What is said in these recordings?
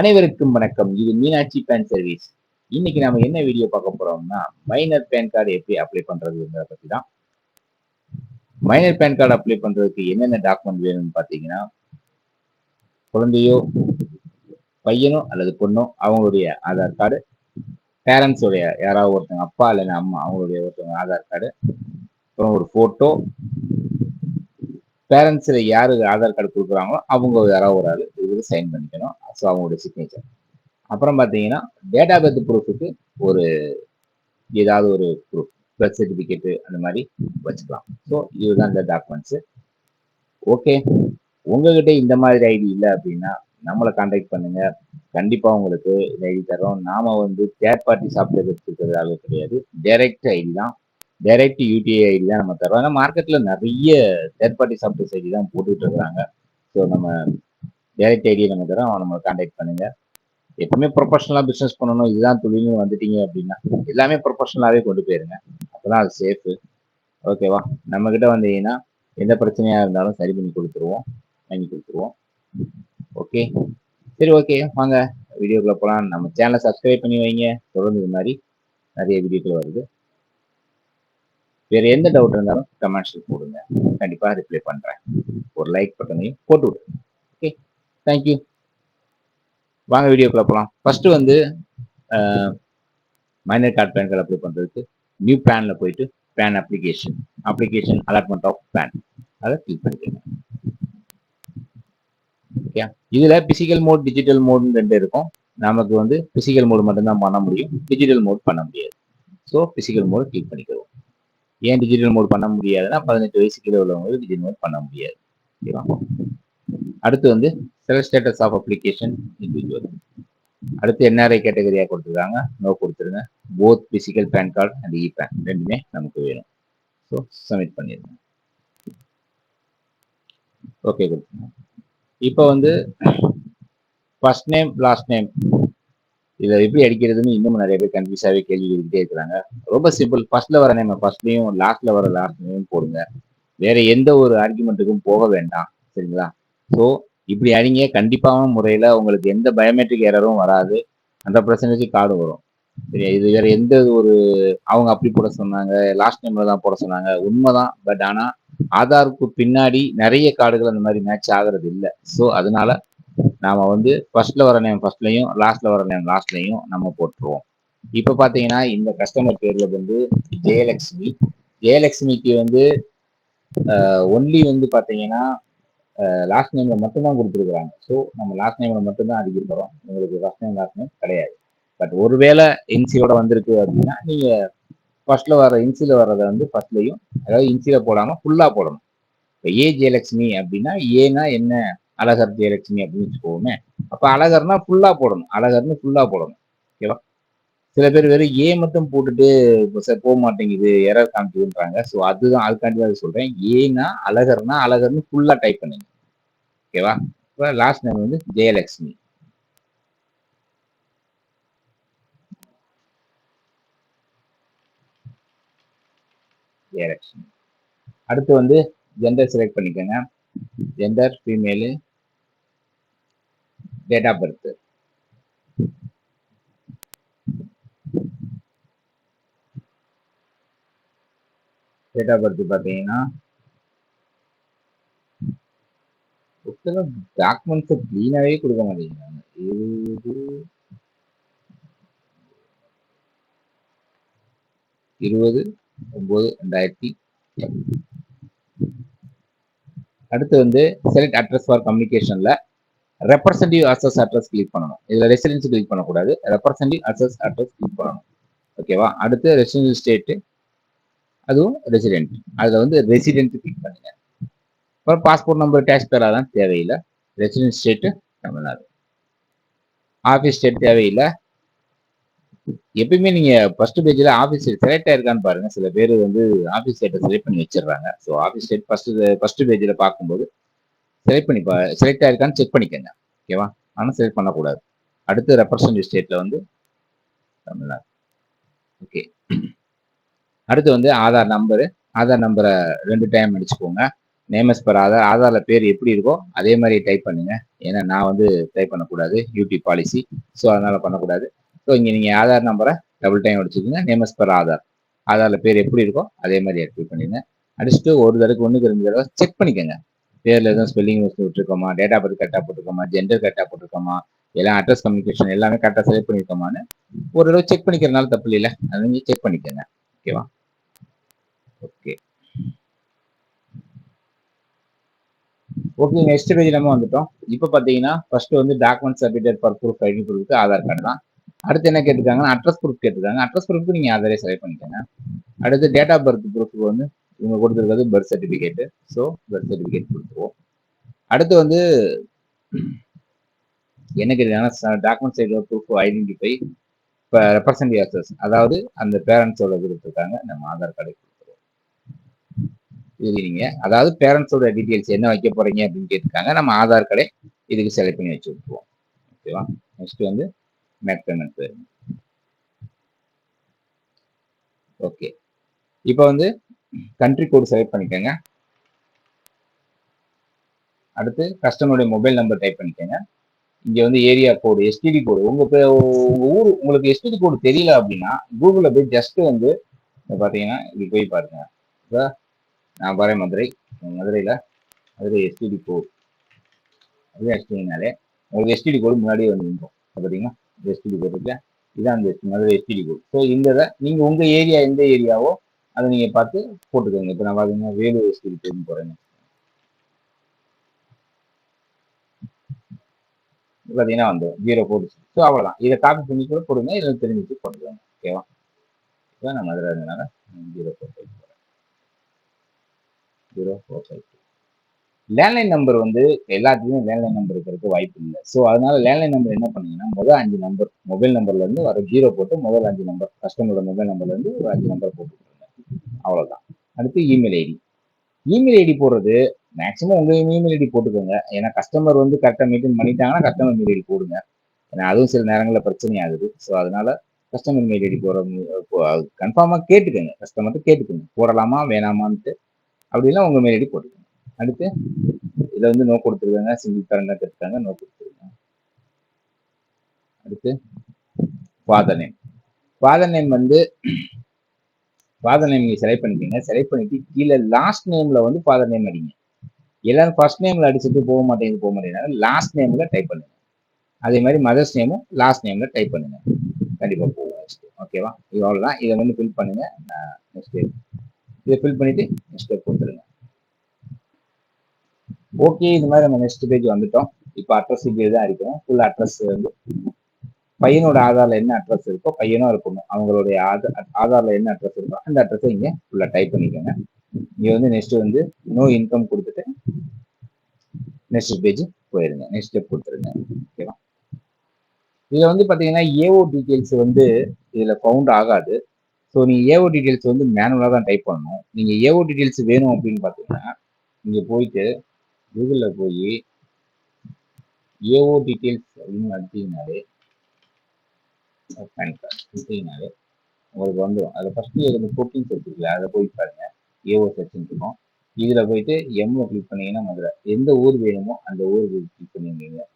அனைவருக்கும் வணக்கம். இது மீனாட்சி பேன் சர்வீஸ். இன்னைக்கு நாம என்ன வீடியோ பார்க்க போறோம்னா, மைனர் பேன் கார்டு எப்படி அப்ளை பண்றதுங்கிறத பத்தி தான். மைனர் பேன் கார்டு அப்ளை பண்றதுக்கு என்னென்ன டாக்குமெண்ட் வேணும்னு பார்த்தீங்கன்னா, குழந்தையோ பையனோ அல்லது பொண்ணோ அவங்களுடைய ஆதார் கார்டு, பேரண்ட்ஸ் உடைய யாராவது ஒருத்தவங்க அப்பா இல்லைன்னா அம்மா அவங்களுடைய ஒருத்தவங்க ஆதார் கார்டு, அப்புறம் ஒரு போட்டோ, பேரண்ட்ஸ்ல யாரு ஆதார் கார்டு கொடுக்குறாங்களோ அவங்க யாராவது ஒரு ஆள் இதுக்கு சைன் பண்ணிக்கணும். ஸோ அவங்களுடைய சிக்னேச்சர். அப்புறம் பார்த்தீங்கன்னா டேட் ஆஃப் பர்த் ப்ரூஃபுக்கு ஒரு ஏதாவது ஒரு ப்ரூஃப், பர்த் சர்டிஃபிகேட்டு அந்த மாதிரி வச்சுக்கலாம். ஸோ இதுதான் இந்த டாக்குமெண்ட்ஸு. ஓகே, உங்ககிட்ட இந்த மாதிரி ஐடி இல்லை அப்படின்னா நம்மளை கான்டாக்ட் பண்ணுங்க. கண்டிப்பாக உங்களுக்கு இந்த ஐடி தரோம். நாம வந்து தேர்ட் பார்ட்டி சாஃப்ட்வேர் எடுத்துக்கிறதால கிடையாது, டைரக்ட் ஐடி தான், டைரக்ட் யூடிஐ ஐடி தான் நம்ம தரோம். ஏன்னா மார்க்கெட்டில் நிறைய தேர்ட் பார்ட்டி சாஃப்ட்வேர் ஐடி தான் போட்டுக்கிட்டு இருக்கிறாங்க. ஸோ நம்ம டைரக்ட் ஐடியை நம்ம தரோம், நம்ம கான்டாக்ட் பண்ணுங்க. எப்பவுமே ப்ரொஃபஷனலாக பிஸ்னஸ் பண்ணணும், இதுதான் தொழில்னு வந்துட்டீங்க அப்படின்னா எல்லாமே ப்ரொஃபஷனலாகவே கொண்டு போயிருங்க, அப்போதான் அது சேஃபு. ஓகேவா? நம்மக்கிட்ட வந்தீங்கன்னா எந்த பிரச்சனையாக இருந்தாலும் சரி பண்ணி கொடுத்துருவோம், வாங்கி கொடுத்துருவோம். ஓகே, சரி, ஓகே, வாங்க வீடியோக்குள்ளே போகலாம். நம்ம சேனலை சப்ஸ்கிரைப் பண்ணி வைங்க, தொடர்ந்து இது மாதிரி நிறைய வீடியோக்கள் வருது. வேறு எந்த டவுட் இருந்தாலும் கமெண்ட்ஸில் போடுங்க, கண்டிப்பாக ரிப்ளை பண்ணுறேன். ஒரு லைக் பட்டனையும் போட்டு விடுங்க. Okay, thank you. வாங்க வீடியோக்குள்ள போகலாம். ஃபர்ஸ்ட் வந்து minor card PAN card apply பண்ணுறதுக்கு நியூ பிளான்ல போயிட்டு PAN application allotment of plan அதை கிளிக் பண்ணிக்கோங்க. ஓகே, இதில் பிசிக்கல் மோட் டிஜிட்டல் மோட்னு ரெண்டு இருக்கும். நமக்கு வந்து பிசிக்கல் மோடு மட்டும்தான் பண்ண முடியும், டிஜிட்டல் மோட் பண்ண முடியாது. ஸோ பிசிக்கல் மோடு கிளிக் பண்ணிக்கிறோம். ஏன் டிஜிட்டல் மோட் பண்ண முடியாதுன்னா 18 வயசு கீழே உள்ளவங்களுக்கு டிஜிட்டல் மோட் பண்ண முடியாது. ஓகேவா? அடுத்து வந்து select status of application individual. அடுத்து என்ஆர்ஐ கேட்டகரியா கொடுத்துருக்காங்க, நோ கொடுத்துருங்க. Both physical PAN card and e PAN ரெண்டுமே நமக்கு வேணும். ஸோ சப்மிட் பண்ணிடுங்க. ஓகே, கொடுத்துருங்க. இப்போ வந்து ஃபர்ஸ்ட் நேம் லாஸ்ட் நேம் இதை எப்படி அடிக்கிறதுன்னு இன்னும் நிறைய பேர் கன்ஃபியூஸாகவே கேள்வி கேட்டுக்கிட்டே இருக்கிறாங்க. ரொம்ப சிம்பிள். ஃபர்ஸ்ட்ல வர நேம் ஃபர்ஸ்ட்லையும், லாஸ்ட்ல வர லாஸ்ட் நேம் போடுங்க. வேற எந்த ஒரு ஆர்குமெண்ட்டுக்கும் போக வேண்டாம், சரிங்களா? ஸோ இப்படி அடிங்க. கண்டிப்பான முறையில் உங்களுக்கு எந்த பயோமெட்ரிக் எரரும் வராது, 100% கார்டு வரும். சரியா? இது வேற எந்த ஒரு அவங்க அப்படி போட சொன்னாங்க, லாஸ்ட் நேம்ல தான் போட சொன்னாங்க, உண்மைதான். பட் ஆனால் ஆதாருக்கு பின்னாடி நிறைய கார்டுகள் அந்த மாதிரி மேட்ச் ஆகிறது இல்லை. ஸோ அதனால நாம வந்து ஃபர்ஸ்ட்ல வர நேம் ஃபர்ஸ்ட்லையும், லாஸ்ட்ல வர நேம் லாஸ்ட்லையும் நம்ம போட்டுருவோம். இப்போ பார்த்தீங்கன்னா இந்த கஸ்டமர் பேர்ல வந்து ஜெயலட்சுமிக்கு வந்து ஒன்லி வந்து பார்த்தீங்கன்னா லாஸ்ட் நேம்ல மட்டும்தான் கொடுத்துருக்குறாங்க. ஸோ நம்ம லாஸ்ட் நேம்ல மட்டும்தான் அடிக்க போகிறோம். உங்களுக்கு ஃபர்ஸ்ட் நேம் லாஸ்ட் நேம் கிடையாது. பட் ஒருவேளை இன்சியோட வந்திருக்கு அப்படின்னா நீங்க ஃபர்ஸ்ட்ல வர இன்சியில வர்றதை வந்து ஃபர்ஸ்ட்லையும், அதாவது இன்சியில போடாம ஃபுல்லா போடணும். இப்போ ஏ ஜெயலட்சுமி அப்படின்னா ஏன்னா என்ன, அழகர் ஜெயலட்சுமி அப்படின்னு வச்சுக்கோமே. அப்போ அழகர்னா ஃபுல்லா போடணும், அழகர்னு ஃபுல்லா போடணும். ஓகேவா? சில பேர் வெறும் ஏ மட்டும் போட்டுட்டு போக மாட்டேங்குது, எரர் காமிக்குதுன்றாங்க. ஸோ அதுதான், அதுக்காண்டி தான் சொல்றேன். ஏன்னா அழகர்னா அழகர்னு ஃபுல்லா டைப் பண்ணுங்க. ஓகேவா? இப்போ லாஸ்ட் நேம் வந்து ஜெயலட்சுமி. ஜெயலட்சுமி. அடுத்து வந்து ஜெண்டர் செலக்ட் பண்ணிக்கோங்க. Gender female, date of birth. Date of birth பார்த்தீங்கன்னா டாக்குமெண்ட்ஸை க்ளீனாகவே கொடுக்க மாட்டேங்கிறாங்க. 20/9/2000. அடுத்து வந்து செலக்ட் அட்ரஸ் ஃபார் கம்யூனிகேஷன்ல ரெப்ரசன்டிவ் அக்சஸ் அட்ரஸ் கிளிக் பண்ணணும். இதுல ரெசிடென்ஸ் கிளிக் பண்ணக்கூடாது, ரெப்ரசன்டிவ் அக்சஸ் அட்ரஸ் கிளிக் பண்ணணும். ஓகேவா? அடுத்து ரெசிடென்ட் ஸ்டேட், அதுவும் ரெசிடென்ட், அதுல வந்து ரெசிடென்ட் கிளிக் பண்ணுங்க. அப்புறம் பாஸ்போர்ட் நம்பர் டேக்ஸ் பேராதான் தேவையில்லை, resident state Tamil Nadu. Office state தேவையில்லை. எப்பயுமே நீங்க ஃபர்ஸ்ட் பேஜ்ல ஆஃபீஸ் செலக்ட் ஆயிருக்கான்னு பாருங்க. சில பேர் வந்து ஆஃபீஸ் ஸ்டேட்டை செலக்ட் பண்ணி வச்சிடுறாங்க. ஸோ ஆஃபீஸ் ஸ்டேட் ஃபர்ஸ்ட் பேஜ்ல பார்க்கும்போது செலக்ட் ஆயிருக்கான்னு செக் பண்ணிக்கங்க. ஓகேவா? ஆனால் செலக்ட் பண்ணக்கூடாது. அடுத்து ரெப்ரசன்டேட்டிவ் ஸ்டேட்ல வந்து தமிழ்நாடு. ஓகே, அடுத்து வந்து ஆதார் நம்பரை 2 டைம் அடிச்சுக்கோங்க. நேமஸ் பர் ஆதார், ஆதாரில் பேர் எப்படி இருக்கோ அதே மாதிரி டைப் பண்ணுங்க. ஏன்னா நான் வந்து டைப் பண்ணக்கூடாது, யூடியூப் பாலிசி. ஸோ அதனால பண்ணக்கூடாது. ஸோ இங்கே நீங்கள் ஆதார் நம்பரை டபுள் டைம் அடிச்சுக்கோங்க. நேமஸ் பர் ஆதார், ஆதாரில் பேர் எப்படி இருக்கோ அதே மாதிரி டைப் பண்ணிடுங்க. அடிச்சுட்டு ஒரு தடவைக்கு 1க்கு 2 தடவை செக் பண்ணிக்கோங்க. பேரில் எதுவும் ஸ்பெல்லிங் மிஸ்டேக் விட்டுருக்கோமா, டேட் ஆஃப் பர்த் கரெக்டாக போட்டிருக்கோமா, ஜெண்டர் கரெக்டாக போட்டிருக்கோமா, எல்லாம் அட்ரஸ் கம்யூனிகேஷன் எல்லாமே கரெக்டாக செலக்ட் பண்ணியிருக்கோமான்னு ஒரு தடவை செக் பண்ணிக்கிறதுனால தப்பு இல்லை. அதை நீங்கள் செக் பண்ணிக்கோங்க. ஓகேவா? ஓகே ஓகே நெக்ஸ்ட் பேஜ் நம்ம வந்துட்டோம். இப்போ பார்த்தீங்கன்னா ஃபர்ஸ்ட் வந்து document submitted for proof ID ப்ரூஃப்க்கு ஆதார் கார்டு தான். அடுத்து என்ன கேட்டிருக்காங்கன்னா அட்ரஸ் ப்ரூஃப் கேட்டிருக்காங்க. அட்ரஸ் ப்ரூஃப்க்கு நீங்கள் ஆதாரே செலக்ட் பண்ணிக்கோங்க. அடுத்து டேட் ஆஃப் பர்த் ப்ரூஃப்க்கு வந்து இவங்க கொடுத்துருக்கிறது birth certificate. So birth certificate கொடுத்துருவோம். அடுத்து வந்து என்ன கேட்டிருக்காங்கன்னா டாக்குமெண்ட் சைட் ப்ரூஃப் ஐடென்டிஃபை இப்போ ரெப்ரசன்டேட்டிவ்ஸ், அதாவது அந்த பேரண்ட்ஸோட கொடுத்துருக்காங்க. நம்ம ஆதார் கார்டு எழுதிங்க. அதாவது பேரண்ட்ஸோட டீடைல்ஸ் என்ன வைக்க போறீங்க அப்படின்னு கேட்டிருக்காங்க. நம்ம ஆதார் கார்டை இதுக்கு செலக்ட் பண்ணி வச்சு விட்டுருவோம். ஓகேவா? நெக்ஸ்ட் வந்து மேக் பேமெண்ட் போயிருங்க. ஓகே இப்போ வந்து கண்ட்ரி கோடு செலக்ட் பண்ணிக்கோங்க. அடுத்து கஸ்டமருடைய மொபைல் நம்பர் டைப் பண்ணிக்கோங்க. இங்க வந்து ஏரியா கோடு, எஸ்டிடி கோடு, உங்க ஊர் உங்களுக்கு எஸ்டிடி கோடு தெரியல அப்படின்னா கூகுளில் போய் ஜஸ்ட் வந்து பார்த்தீங்கன்னா இப்படி போய் பாருங்க. நான் வரேன் மதுரை, மதுரை எஸ்டிடி கோடு அது அடிச்சிங்கனாலே உங்களுக்கு எஸ்டிடி கோடு முன்னாடியே வந்து நிற்கும். பார்த்தீங்கன்னா எஸ்டிடி கோடு இருக்கு, இதான் அந்த மதுரை எஸ்டிடி கோடு. ஸோ இந்த இதை நீங்கள் உங்கள் ஏரியா எந்த ஏரியாவோ அதை நீங்கள் பார்த்து போட்டுக்கோங்க. இப்போ நான் பார்த்தீங்கன்னா வேலூர் எஸ்டிடி கோடுன்னு போகிறேங்க. பார்த்தீங்கன்னா வந்து 046. ஸோ அவ்வளோதான். இதை காப்பி பண்ணி கூட போடுங்க, இதில் தெரிஞ்சுட்டு போட்டுக்கோங்க. ஓகேவா? இப்போ நான் மதுரை இருந்தனால 045 போகிறேன். 045. லேண்ட்லைன் நம்பர் வந்து எல்லாத்துக்குமே லேண்ட்லைன் நம்பர் இருக்கிறதுக்கு வாய்ப்பு இல்லை. ஸோ அதனால லேண்ட்லைன் நம்பர் என்ன பண்ணீங்கன்னா முதல் 5 நம்பர் மொபைல் நம்பர்ல இருந்து வர 0 போட்டு முதல் 5 நம்பர் கஸ்டமரோட மொபைல் நம்பர்ல இருந்து ஒரு 5 நம்பர் போட்டுருங்க. அவ்வளோதான். அடுத்து இமெயில் ஐடி. இமெயில் ஐடி போடுறது மேக்ஸிமம் உங்க இமெயில் ஐடி போட்டுக்கோங்க. ஏன்னா கஸ்டமர் வந்து கரெக்டாக மெயின்டைன் பண்ணிட்டாங்கன்னா கஸ்டமர் மெயில் ஐடி போடுங்க. ஏன்னா அதுவும் சில நேரங்களில் பிரச்சனை ஆகுது. ஸோ அதனால கஸ்டமர் மெயில் ஐடி கன்ஃபார்மாக கேட்டுக்கோங்க. கஸ்டமர்கிட்ட கேட்டுக்கோங்க போடலாமா வேணாமான்ட்டு. அப்படின்னா உங்க மெயில் ஐடி போட்டுக்கோங்க. அடுத்து இதில் வந்து நோ கொடுத்துருக்காங்க, சிங்கிள் பேரண்டா கேட்டுருக்காங்க, நோ கொடுத்துருக்காங்க. அடுத்து ஃபாதர் நேம். ஃபாதர் நேம் வந்து ஃபாதர் நேம் நீங்கள் செலக்ட் பண்ணிக்கோங்க. செலக்ட் பண்ணிட்டு கீழே லாஸ்ட் நேம்ல வந்து ஃபாதர் நேம் அடிங்க. எல்லாரும் ஃபர்ஸ்ட் நேம்ல அடிச்சுட்டு போக மாட்டேங்குது லாஸ்ட் நேம்ல டைப் பண்ணுங்க. அதே மாதிரி மதர்ஸ் நேமும் லாஸ்ட் நேம்ல டைப் பண்ணுங்க. கண்டிப்பா போகும். ஓகேவா? இது அவ்வளோதான். இதை வந்து ஃபில் பண்ணுங்க. நெக்ஸ்ட் இதை ஃபில் பண்ணிட்டு நெக்ஸ்ட் கொடுத்துருங்க. ஓகே இந்த மாதிரி நம்ம நெக்ஸ்ட் பேஜ் வந்துட்டோம். இப்போ அட்ரஸ் டீடைல் தான் இருக்கும். ஃபுல் அட்ரஸ் வந்து பையனோட ஆதார்ல என்ன அட்ரஸ் இருக்கோ பையனும் இருக்கணும். அவங்களுடைய ஆதார்ல என்ன அட்ரஸ் இருக்கோ அந்த அட்ரஸை இங்கே ஃபுல்லாக டைப் பண்ணிக்கோங்க. இங்கே வந்து நெக்ஸ்ட் வந்து நோ இன்கம் கொடுத்துட்டு நெக்ஸ்ட் பேஜ் போயிருங்க. நெக்ஸ்ட் ஸ்டெப் கொடுத்துருங்க. ஓகேவா? இதில் வந்து பார்த்தீங்கன்னா ஏஓ டீட்டெயில்ஸ் வந்து இதில் கவுண்ட் ஆகாது. ஸோ நீங்கள் ஏஓ டீட்டெயில்ஸ் வந்து மேனுவலாக தான் டைப் பண்ணணும். நீங்கள் ஏஓ டீட்டெயில்ஸ் வேணும் அப்படின்னு பார்த்தீங்கன்னா இங்கே போயிட்டு கூகுளில் போய் ஏஓ டீட்டெயில்ஸ் அப்படின்னு அடிச்சிங்கனாலே பேன் கார்டு கொடுத்தீங்கனாலே உங்களுக்கு வந்துடும். அதில் ஃபஸ்ட்டு எனக்கு போட்டிங்ஸ் இருக்குல்ல அதை போய் பாருங்க. ஏஓ செக்ஷன் இருக்கும். இதில் போயிட்டு எம்ஓ கிளிக் பண்ணீங்கன்னா மதுரை எந்த ஊர் வேணுமோ அந்த ஊர் கிளிக் பண்ணிங்க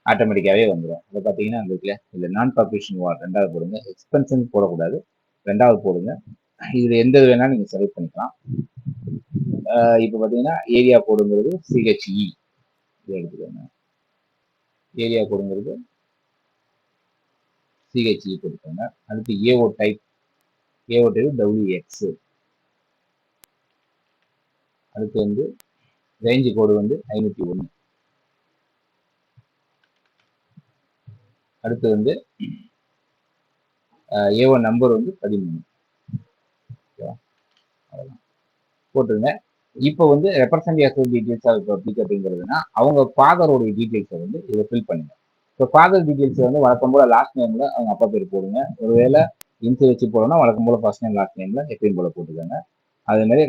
ஆட்டோமேட்டிக்காகவே வந்துடும். அதை பார்த்தீங்கன்னா அந்த இருக்குல்ல இல்லை நான் பாப்புலேஷன் வார்டு 2வது போடுங்க. எக்ஸ்பென்ஷன் போடக்கூடாது, 2வது போடுங்க. இதில் எந்த வேணாலும் நீங்கள் செலக்ட் பண்ணிக்கலாம். இப்போ பார்த்தீங்கன்னா ஏரியா கோடுங்கிறது சிஹெச்இ இதை எடுத்துக்கோங்க. ஏரியா கோடுங்கிறது சிஹெச்இ கொடுத்துக்கோங்க. அடுத்து ஏஓ டைப் WX. அடுத்து வந்து ரேஞ்சு கோடு வந்து 501. அடுத்து வந்து ஏஓ நம்பர் வந்து 13. போட்டுருங்க. இப்போ வந்து ரெப்ரசன்டேட்டிவ் டீட்டெயில்ஸ் பப்ளிக் அப்படிங்கிறதுனா அவங்க ஃபாதரோடைய டீட்டெயில்ஸை வந்து இதை ஃபில் பண்ணுங்க. இப்போ ஃபாதர் டீட்டெயில்ஸ் வந்து வழக்கம் போல லாஸ்ட் நேம்ல அவங்க அப்பா பேர் போடுங்க. ஒருவேளை இன்சி வச்சு போடணும் வழக்கம் போல ஃபர்ஸ்ட் நேம் லாஸ்ட் நேம்ல எப்பயும் போல போட்டுக்கோங்க. அதே மாதிரி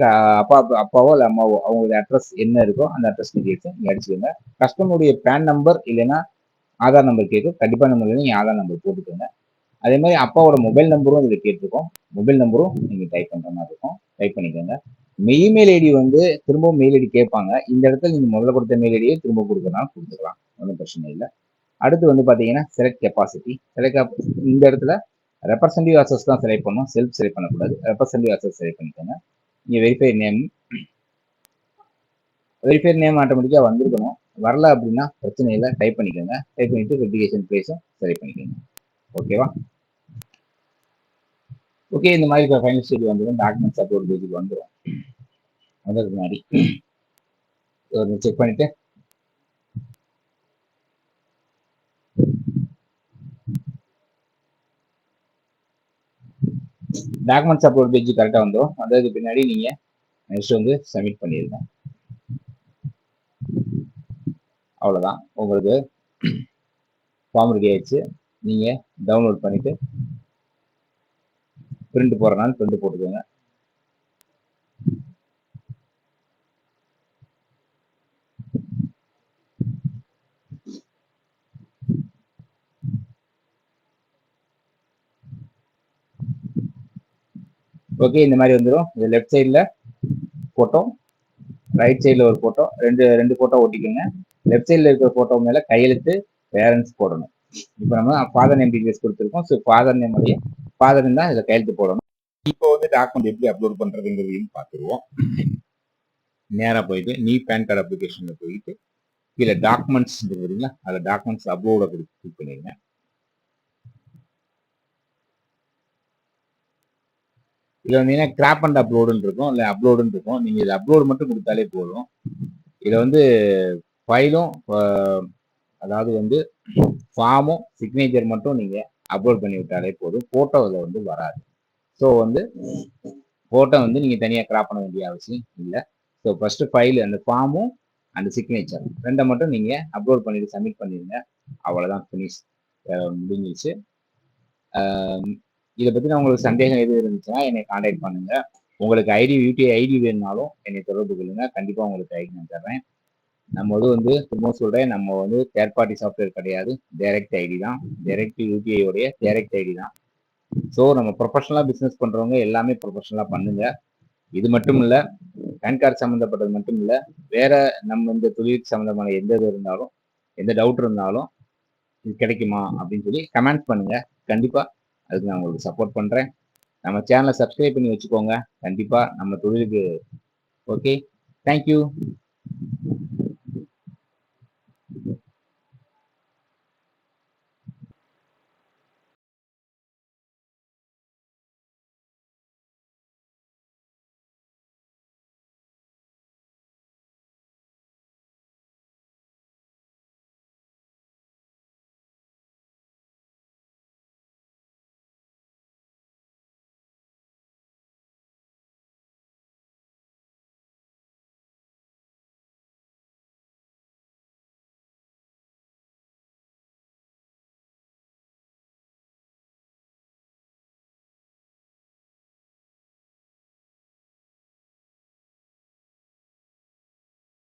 அப்பாவோ இல்லை அம்மாவோ அவங்களுடைய அட்ரஸ் என்ன இருக்கோ அந்த அட்ரஸ் டீட்டெயில்ஸை நீங்கள் அடிச்சுக்கோங்க. கஸ்டமருடைய பேன் நம்பர் இல்லைன்னா ஆதார் நம்பர் கேட்கும். கண்டிப்பாக நம்பர் நீங்கள் ஆதார் நம்பர் போட்டுக்கோங்க. அதே மாதிரி அப்பாவோட மொபைல் நம்பரும் இதில் கேட்டிருக்கோம். மொபைல் நம்பரும் நீங்கள் டைப் பண்ணுற மாதிரி இருக்கும். டைப் பண்ணிக்கோங்க. இமெயில் ஐடி வந்து திரும்பவும் மெயில் ஐடி கேட்பாங்க. இந்த இடத்துல நீங்க முதல்ல கொடுத்த மெயில் ஐடியை திரும்ப கொடுக்கலாம் கொடுத்துக்கலாம், ஒன்றும் பிரச்சனை இல்லை. அடுத்து வந்து பார்த்தீங்கன்னா செலக்ட் கெப்பாசிட்டி. இந்த இடத்துல ரெப்ரசன்டிவ் அசஸ் தான் செலக்ட் பண்ணணும், செல்ஃப் செலக்ட் பண்ணக்கூடாது. ரெப்ரசன்டிவ் அசஸ் செலக்ட் பண்ணிக்கோங்க. நீங்கள் வெரிஃபை நேம் ஆட்டோமேட்டிக்காக வந்திருக்கணும். வரல அப்படின்னா பிரச்சனை இல்லை, டைப் பண்ணிக்கோங்க. டைப் பண்ணிட்டு வெரிஃபிகேஷன் பிளேஸும் செலக்ட் பண்ணிக்கோங்க. ஓகேவா? ஓகே, இந்த மாதிரி இப்போ ஃபைனல் ஸ்டேஜ் வந்துடும். டாக்குமெண்ட்ஸ் அப்லோட் பேஜுக்கு வந்துடும். அதற்கு முன்னாடி ஒரு செக் பண்ணிட்டு டாக்குமெண்ட்ஸ் அப்லோட் பேஜ் கரெக்டாக வந்துடும். வந்ததுக்கு பின்னாடி நீங்கள் நெக்ஸ்ட் வந்து சப்மிட் பண்ணிடுங்க. அவ்வளோதான், உங்களுக்கு ஃபார்ம் ரெடி ஆயிடுச்சு. நீங்கள் டவுன்லோட் பண்ணிவிட்டு பிரிண்ட் போடுறனால பிரிண்ட் போட்டுக்கோங்க. ஓகே, இந்த மாதிரி வந்துடும். இது லெஃப்ட் சைடில் ஃபோட்டோ, ரைட் சைடில் ஒரு ஃபோட்டோ, ரெண்டு ஃபோட்டோ ஒட்டிக்கோங்க. லெஃப்ட் சைடில் இருக்கிற ஃபோட்டோ மேலே கையெழுத்து பேரண்ட்ஸ் போடணும். இப்போ நம்ம ஃபாதர் நேம் டீடைல்ஸ் கொடுத்துருக்கோம். ஸோ ஃபாதர் நேம் உடைய ஃபாதர் தான் இதில் கையெழுத்து போடணும். இப்போ வந்து டாக்குமெண்ட் எப்படி அப்லோட் பண்ணுறதுங்கிறதையும் பார்த்துருவோம். நேராக போயிட்டு நீ பேன் கார்டு அப்ளிகேஷனில் போயிட்டு கீழே டாக்குமெண்ட்ஸ் இருக்குங்களா, அதில் டாக்குமெண்ட்ஸ் அப்லோட கிளிக் பண்ணிடுங்க. இதில் வந்தீங்கன்னா கிராப் அண்ட் அப்லோடுன்னு இருக்கும், இல்லை அப்லோடுன்னு இருக்கும். நீங்கள் இது அப்லோடு மட்டும் கொடுத்தாலே போதும். இதில் வந்து ஃபைலும் அதாவது வந்து ஃபார்மும் சிக்னேச்சர் மட்டும் நீங்கள் அப்லோட் பண்ணி விட்டாலே போதும். ஃபோட்டோ அதில் வந்து வராது. ஸோ வந்து ஃபோட்டோ வந்து நீங்கள் தனியாக கிராப் பண்ண வேண்டிய அவசியம் இல்லை. ஸோ ஃபஸ்ட்டு ஃபைல் அந்த ஃபார்மும் அந்த சிக்னேச்சர் ரெண்டை மட்டும் நீங்கள் அப்லோட் பண்ணிவிட்டு சப்மிட் பண்ணிடுங்க. அவ்வளோதான், ஃபினிஷ், முடிஞ்சிச்சு. இதை பற்றி உங்களுக்கு சந்தேகம் எதுவும் இருந்துச்சுன்னா என்னை கான்டாக்ட் பண்ணுங்க. உங்களுக்கு யூடிஐ ஐடி வேணுனாலும் என்னை தொடர்பு கொள்ளுங்க. கண்டிப்பாக உங்களுக்கு ஐடி நான் தர்றேன். நம்ம வந்து திரும்ப சொல்கிறேன், நம்ம வந்து தேர்ட் பார்ட்டி சாஃப்ட்வேர் கிடையாது, டைரக்ட் ஐடி தான். டைரக்ட் யூடிஐயோடைய டைரக்ட் ஐடி தான். ஸோ நம்ம ப்ரொஃபஷனலாக பிஸ்னஸ் பண்ணுறவங்க எல்லாமே ப்ரொஃபஷனலாக பண்ணுங்க. இது மட்டும் இல்லை, பேன் கார்டு சம்மந்தப்பட்டது மட்டும் இல்லை, வேற நம்ம இந்த தொழிலுக்கு சம்மந்தமான எந்த இது இருந்தாலும், எந்த டவுட் இருந்தாலும் இது கிடைக்குமா அப்படின்னு சொல்லி கமெண்ட் பண்ணுங்க. கண்டிப்பாக அதுக்கு நான் உங்களுக்கு சப்போர்ட் பண்ணுறேன். நம்ம சேனலை சப்ஸ்கிரைப் பண்ணி வச்சுக்கோங்க. கண்டிப்பாக நம்ம தொழிலுக்கு. Okay, thank you.